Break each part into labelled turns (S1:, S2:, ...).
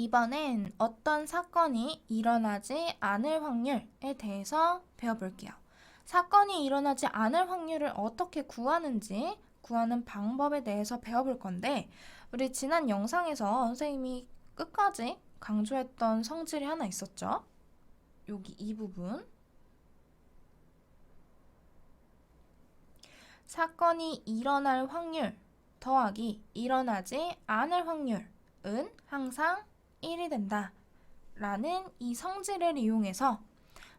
S1: 이번엔 어떤 사건이 일어나지 않을 확률에 대해서 배워볼게요. 사건이 일어나지 않을 확률을 어떻게 구하는지 구하는 방법에 대해서 배워볼 건데, 우리 지난 영상에서 선생님이 끝까지 강조했던 성질이 하나 있었죠? 여기 이 부분. 사건이 일어날 확률 더하기 일어나지 않을 확률은 항상 1이 된다 라는 이 성질을 이용해서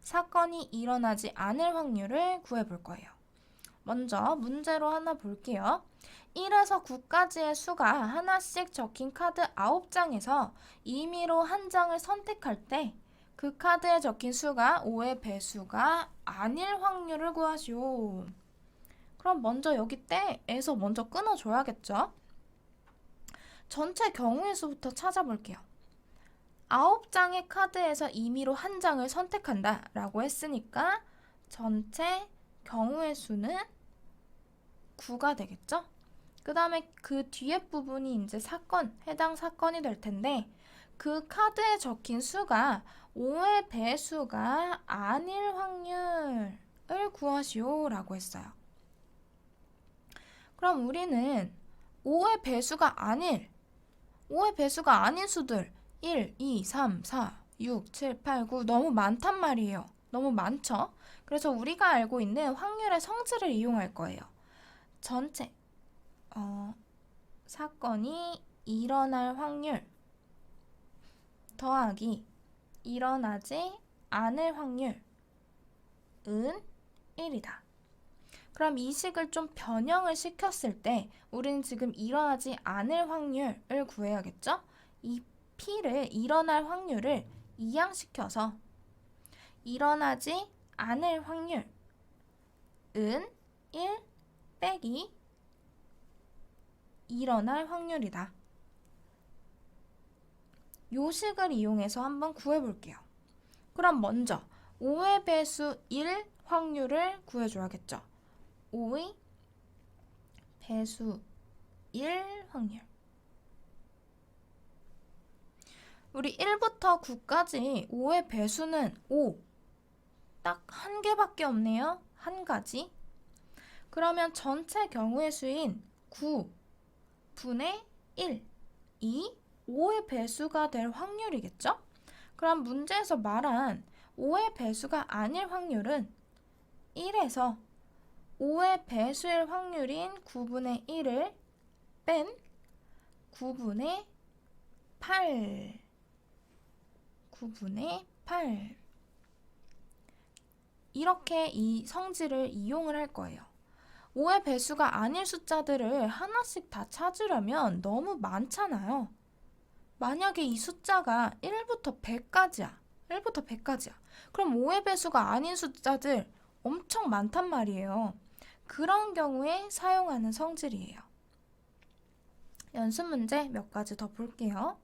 S1: 사건이 일어나지 않을 확률을 구해볼 거예요. 먼저 문제로 하나 볼게요. 1에서 9까지의 수가 하나씩 적힌 카드 9장에서 임의로 한 장을 선택할 때 그 카드에 적힌 수가 5의 배수가 아닐 확률을 구하시오. 그럼 먼저 여기 때에서 먼저 끊어줘야겠죠? 전체 경우의 수부터 찾아볼게요. 9장의 카드에서 임의로 한 장을 선택한다 라고 했으니까 전체 경우의 수는 9가 되겠죠? 그 다음에 그 뒤에 부분이 이제 해당 사건이 될 텐데 그 카드에 적힌 수가 5의 배수가 아닐 확률을 구하시오 라고 했어요. 그럼 우리는 5의 배수가 아닌 수들 1, 2, 3, 4, 6, 7, 8, 9 너무 많단 말이에요. 너무 많죠? 그래서 우리가 알고 있는 확률의 성질을 이용할 거예요. 전체 사건이 일어날 확률 더하기 일어나지 않을 확률은 1이다. 그럼 이 식을 좀 변형을 시켰을 때 우리는 지금 일어나지 않을 확률을 구해야겠죠? 이 P를 일어날 확률을 이항시켜서 일어나지 않을 확률은 1 빼기 일어날 확률이다. 요 식을 이용해서 한번 구해볼게요. 그럼 먼저 5의 배수 1 확률을 구해줘야겠죠. 5의 배수 1 확률. 우리 1부터 9까지 5의 배수는 5. 딱 한 개밖에 없네요. 한 가지. 그러면 전체 경우의 수인 9분의 1. 이 5의 배수가 될 확률이겠죠? 그럼 문제에서 말한 5의 배수가 아닐 확률은 1에서 5의 배수일 확률인 9분의 1을 뺀 9분의 8. 9분의 8. 이렇게 이 성질을 이용을 할 거예요. 5의 배수가 아닐 숫자들을 하나씩 다 찾으려면 너무 많잖아요. 만약에 이 숫자가 1부터 100까지야. 그럼 5의 배수가 아닌 숫자들 엄청 많단 말이에요. 그런 경우에 사용하는 성질이에요. 연습 문제 몇 가지 더 볼게요.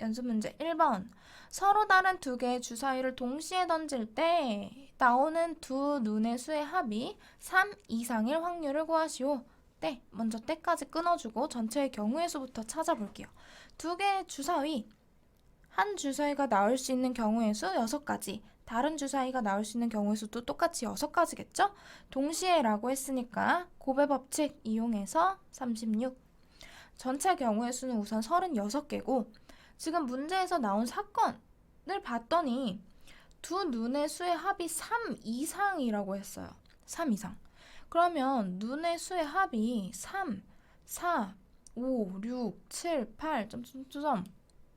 S1: 연습 문제 1번. 서로 다른 두 개의 주사위를 동시에 던질 때 나오는 두 눈의 수의 합이 3 이상일 확률을 구하시오. 먼저 때까지 끊어주고 전체의 경우의 수부터 찾아볼게요. 두 개의 주사위, 한 주사위가 나올 수 있는 경우의 수 6가지, 다른 주사위가 나올 수 있는 경우의 수도 똑같이 6가지겠죠? 동시에 라고 했으니까 곱의 법칙 이용해서 36. 전체 경우의 수는 우선 36개고 지금 문제에서 나온 사건을 봤더니 두 눈의 수의 합이 3 이상이라고 했어요. 3 이상. 그러면 눈의 수의 합이 3, 4, 5, 6, 7, 8,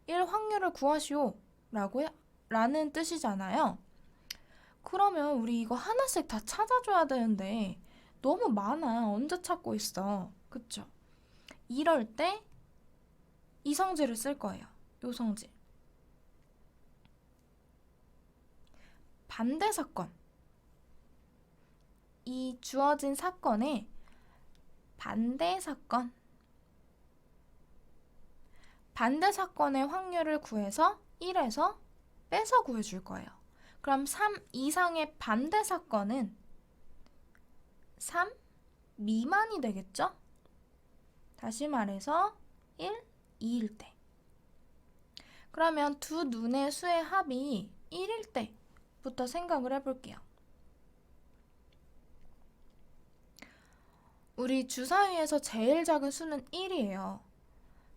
S1: 1 확률을 구하시오 라는 뜻이잖아요. 그러면 우리 이거 하나씩 다 찾아줘야 되는데 너무 많아. 언제 찾고 있어. 그쵸? 이럴 때 이 성질을 쓸 거예요. 요 성질. 반대 사건. 이 주어진 사건의 반대 사건의 확률을 구해서 1에서 빼서 구해줄 거예요. 그럼 3 이상의 반대 사건은 3 미만이 되겠죠? 다시 말해서 1 2일 때. 그러면 두 눈의 수의 합이 1일 때부터 생각을 해볼게요. 우리 주사위에서 제일 작은 수는 1이에요.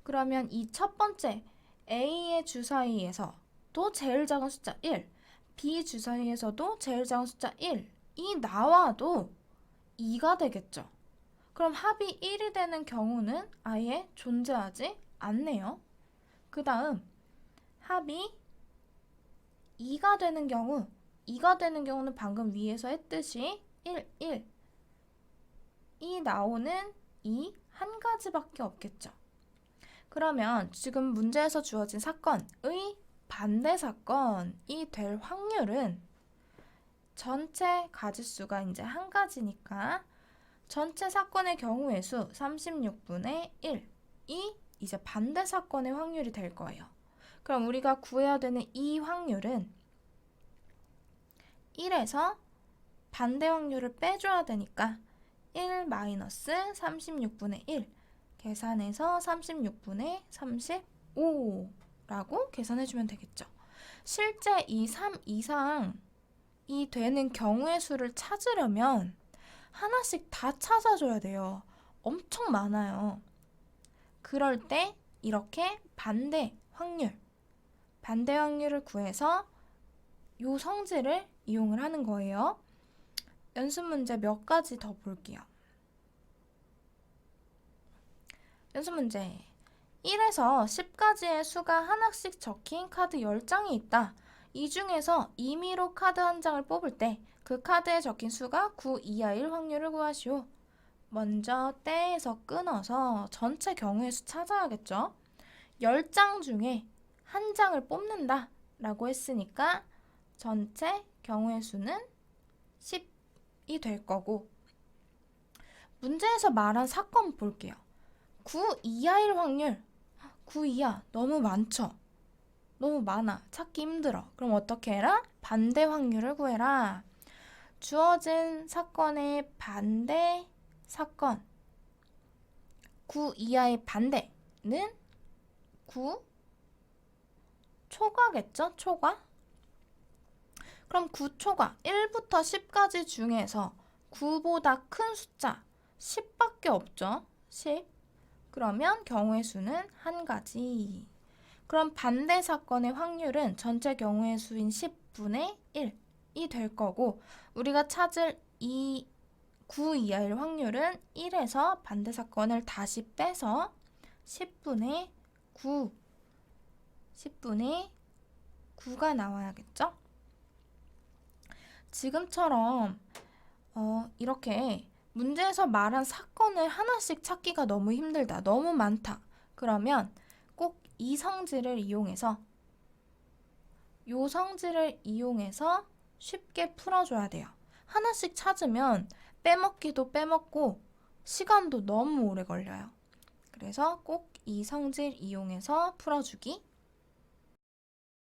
S1: 그러면 이 첫 번째 A의 주사위에서도 제일 작은 숫자 1, B 주사위에서도 제일 작은 숫자 1이 나와도 2가 되겠죠. 그럼 합이 1이 되는 경우는 아예 존재하지 않네요. 그 다음 합이 2가 되는 경우는 방금 위에서 했듯이 1, 1, 이 나오는 이 한 가지밖에 없겠죠. 그러면 지금 문제에서 주어진 사건의 반대 사건이 될 확률은 전체 가지수가 이제 한 가지니까 전체 사건의 경우의 수 36분의 1이 이제 반대 사건의 확률이 될 거예요. 그럼 우리가 구해야 되는 이 확률은 1에서 반대 확률을 빼줘야 되니까 1 마이너스 36분의 1 계산해서 36분의 35라고 계산해주면 되겠죠. 실제 이 3 이상이 되는 경우의 수를 찾으려면 하나씩 다 찾아줘야 돼요. 엄청 많아요. 그럴 때 이렇게 반대 확률을 구해서 요 성질을 이용을 하는 거예요. 연습 문제 몇 가지 더 볼게요. 연습 문제 1에서 10까지의 수가 하나씩 적힌 카드 10장이 있다. 이 중에서 임의로 카드 한 장을 뽑을 때 그 카드에 적힌 수가 9 이하일 확률을 구하시오. 먼저 떼에서 끊어서 전체 경우의 수 찾아야겠죠. 10장 중에 한 장을 뽑는다 라고 했으니까 전체 경우의 수는 10이 될 거고, 문제에서 말한 사건 볼게요. 9 이하일 확률, 9 이하 너무 많죠? 너무 많아. 찾기 힘들어. 그럼 어떻게 해라? 반대 확률을 구해라. 주어진 사건의 반대 사건 9 이하의 반대는 9 초과겠죠? 초과? 그럼 9 초과 1부터 10까지 중에서 9보다 큰 숫자 10밖에 없죠? 10. 그러면 경우의 수는 한 가지. 그럼 반대 사건의 확률은 전체 경우의 수인 10분의 1이 될 거고, 우리가 찾을 이 9 이하일 확률은 1에서 반대 사건을 다시 빼서 10분의 9가 나와야겠죠? 지금처럼 이렇게 문제에서 말한 사건을 하나씩 찾기가 너무 힘들다, 너무 많다. 그러면 꼭 이 성질을 이용해서 요 성질을 이용해서 쉽게 풀어줘야 돼요. 하나씩 찾으면 빼먹기도 빼먹고 시간도 너무 오래 걸려요. 그래서 꼭 이 성질 이용해서 풀어주기